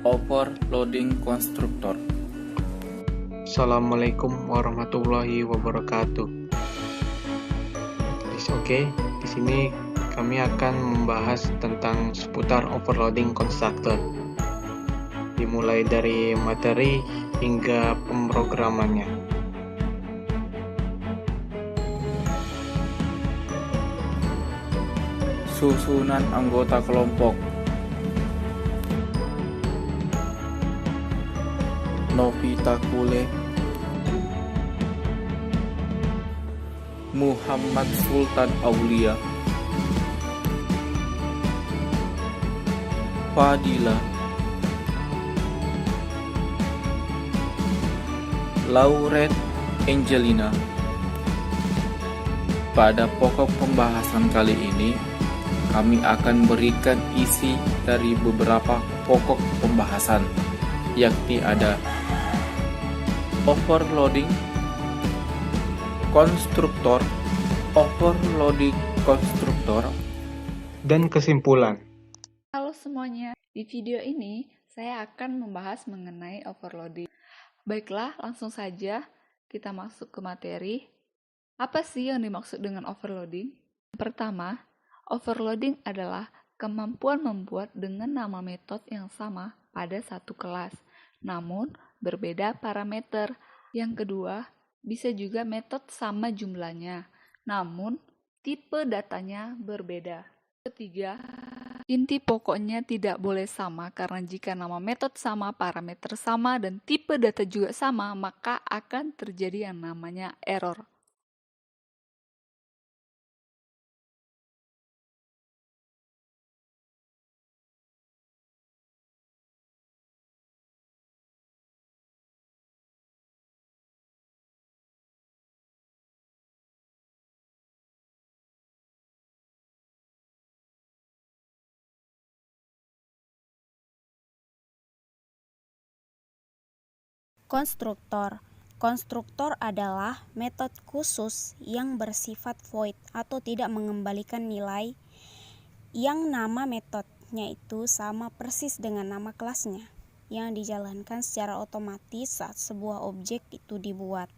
Overloading konstruktor. Assalamualaikum warahmatullahi wabarakatuh. Oke, di sini kami akan membahas tentang seputar overloading konstruktor. Dimulai dari materi hingga pemrogramannya. Susunan anggota kelompok. Novita Kule, Muhammad Sultan Aulia, Fadila, Lauret Angelina. Pada pokok pembahasan kali ini, kami akan berikan isi dari beberapa pokok pembahasan, yakni ada overloading konstruktor, overloading konstruktor, dan kesimpulan. Halo semuanya, di video ini saya akan membahas mengenai overloading. Baiklah, langsung saja kita masuk ke materi. Apa sih yang dimaksud dengan overloading? Pertama, overloading adalah kemampuan membuat dengan nama metode yang sama pada satu kelas, namun berbeda parameter. Yang kedua, bisa juga metode sama jumlahnya, namun tipe datanya berbeda. Ketiga, inti pokoknya tidak boleh sama karena jika nama metode sama, parameter sama, dan tipe data juga sama, maka akan terjadi yang namanya error. Konstruktor. Konstruktor adalah metode khusus yang bersifat void atau tidak mengembalikan nilai yang nama metodenya itu sama persis dengan nama kelasnya, yang dijalankan secara otomatis saat sebuah objek itu dibuat.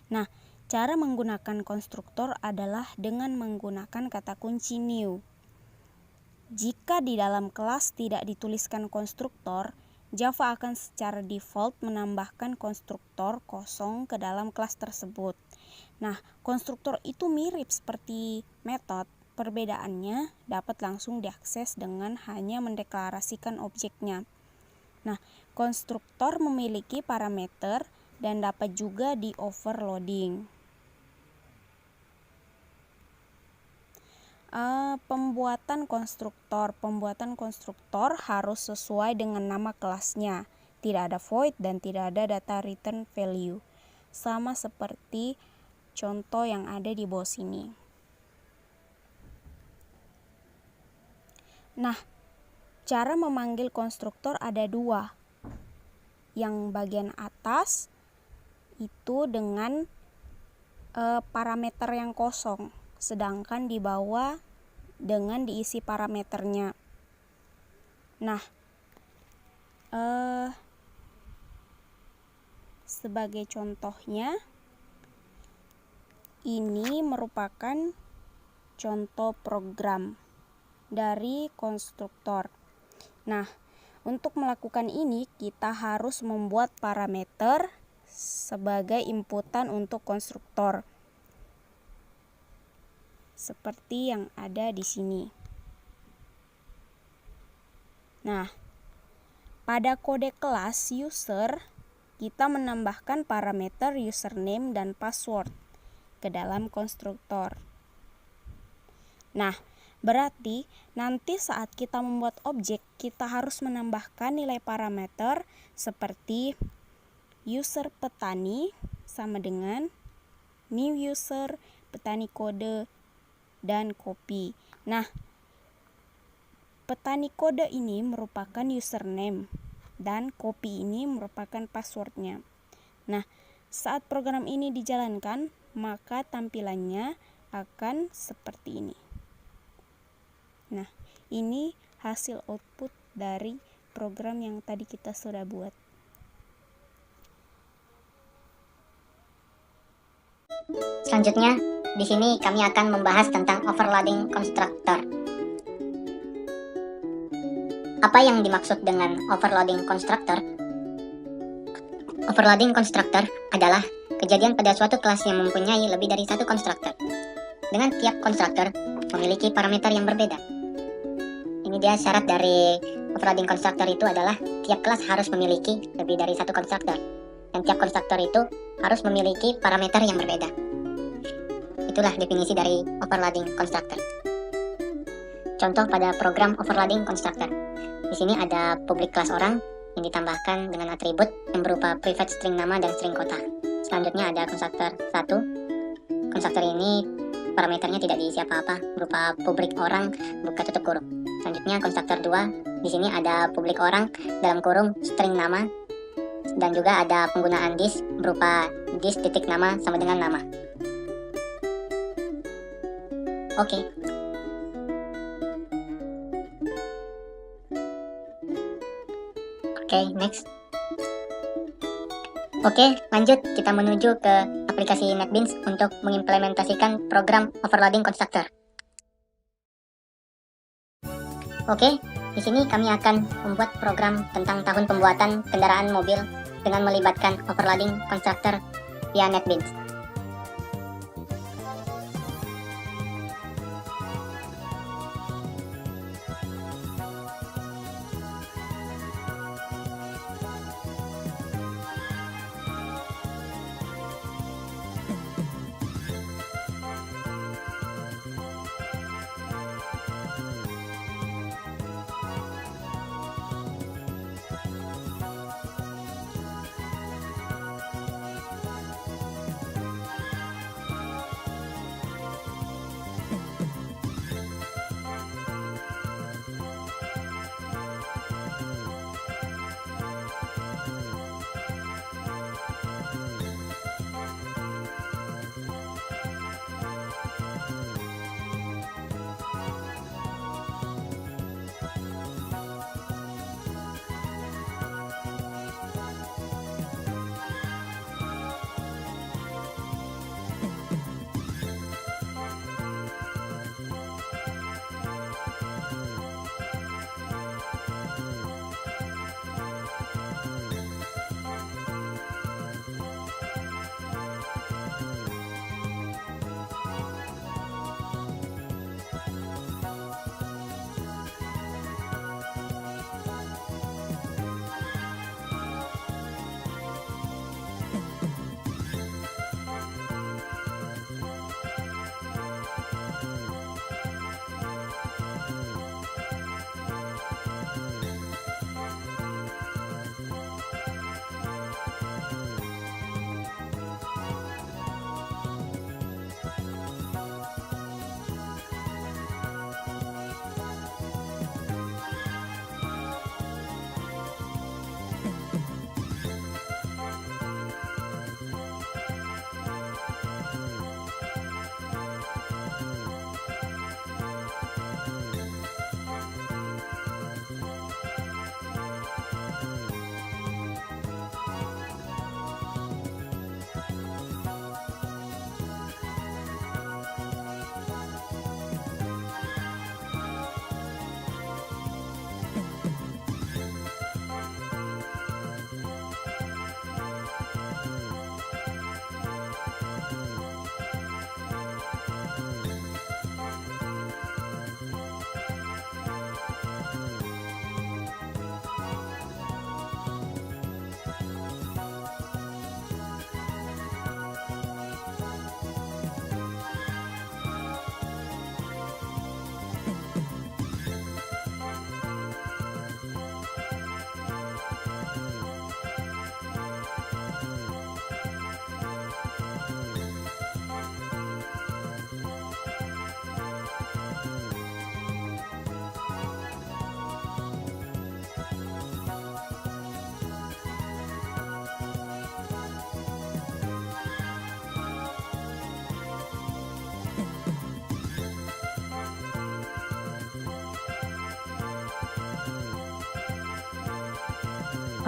Nah, cara menggunakan konstruktor adalah dengan menggunakan kata kunci new. Jika di dalam kelas tidak dituliskan konstruktor, Java akan secara default menambahkan konstruktor kosong ke dalam kelas tersebut. Nah, konstruktor itu mirip seperti metode. Perbedaannya dapat langsung diakses dengan hanya mendeklarasikan objeknya. Nah, konstruktor memiliki parameter dan dapat juga di overloading. Pembuatan konstruktor harus sesuai dengan nama kelasnya, tidak ada void dan tidak ada data return value, sama seperti contoh yang ada di bawah sini. Nah, cara memanggil konstruktor ada dua. Yang bagian atas itu dengan parameter yang kosong, sedangkan di bawah dengan diisi parameternya. Nah, sebagai contohnya, ini merupakan contoh program dari konstruktor. Nah, untuk melakukan ini kita harus membuat parameter sebagai inputan untuk konstruktor, seperti yang ada di sini. Nah, pada kode kelas user, kita menambahkan parameter username dan password ke dalam konstruktor. Nah, berarti nanti saat kita membuat objek, kita harus menambahkan nilai parameter seperti user petani sama dengan new user, petani kode, dan copy. Nah, petani kode ini merupakan username dan copy ini merupakan passwordnya. Nah, saat program ini dijalankan, maka tampilannya akan seperti ini. Nah, ini hasil output dari program yang tadi kita sudah buat. Selanjutnya, di sini kami akan membahas tentang overloading constructor. Apa yang dimaksud dengan overloading constructor? Overloading constructor adalah kejadian pada suatu kelas yang mempunyai lebih dari satu konstruktor, dengan tiap konstruktor memiliki parameter yang berbeda. Ini dia syarat dari overloading constructor itu adalah tiap kelas harus memiliki lebih dari satu konstruktor, dan tiap konstruktor itu harus memiliki parameter yang berbeda. Itulah definisi dari overloading constructor. Contoh pada program overloading constructor. Di sini ada public class orang yang ditambahkan dengan atribut yang berupa private string nama dan string kota. Selanjutnya ada konstruktor 1. Konstruktor ini parameternya tidak diisi apa-apa, berupa public orang buka tutup kurung. Selanjutnya konstruktor 2. Di sini ada public orang dalam kurung string nama, dan juga ada penggunaan this berupa this titik nama sama dengan nama. Oke. Next. Oke, lanjut kita menuju ke aplikasi NetBeans untuk mengimplementasikan program overloading constructor. Oke, di sini kami akan membuat program tentang tahun pembuatan kendaraan mobil dengan melibatkan overloading constructor via NetBeans.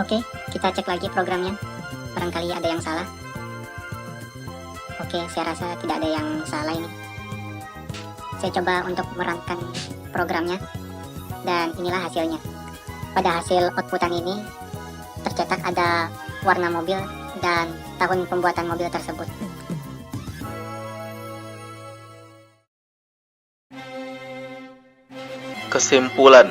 Oke, kita cek lagi programnya. Barangkali ada yang salah. Oke, saya rasa tidak ada yang salah ini. Saya coba untuk merankan programnya, dan inilah hasilnya. Pada hasil outputan ini tercetak ada warna mobil dan tahun pembuatan mobil tersebut. Kesimpulan.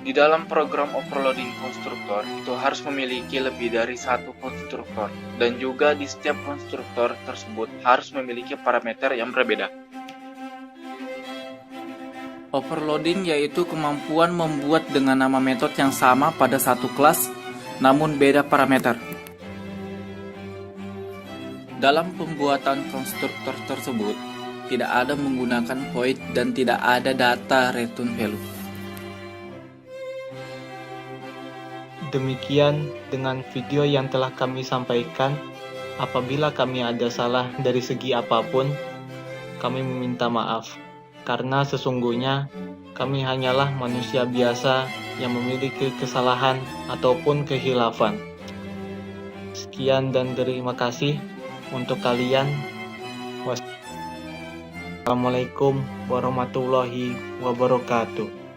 Di dalam program overloading konstruktor itu harus memiliki lebih dari satu konstruktor, dan juga di setiap konstruktor tersebut harus memiliki parameter yang berbeda. Overloading yaitu kemampuan membuat dengan nama metode yang sama pada satu kelas, namun beda parameter. Dalam pembuatan konstruktor tersebut, tidak ada menggunakan void dan tidak ada data return value. Demikian dengan video yang telah kami sampaikan. Apabila kami ada salah dari segi apapun, kami meminta maaf. Karena sesungguhnya kami hanyalah manusia biasa yang memiliki kesalahan ataupun kehilafan. Sekian dan terima kasih untuk kalian. Wassalamualaikum warahmatullahi wabarakatuh.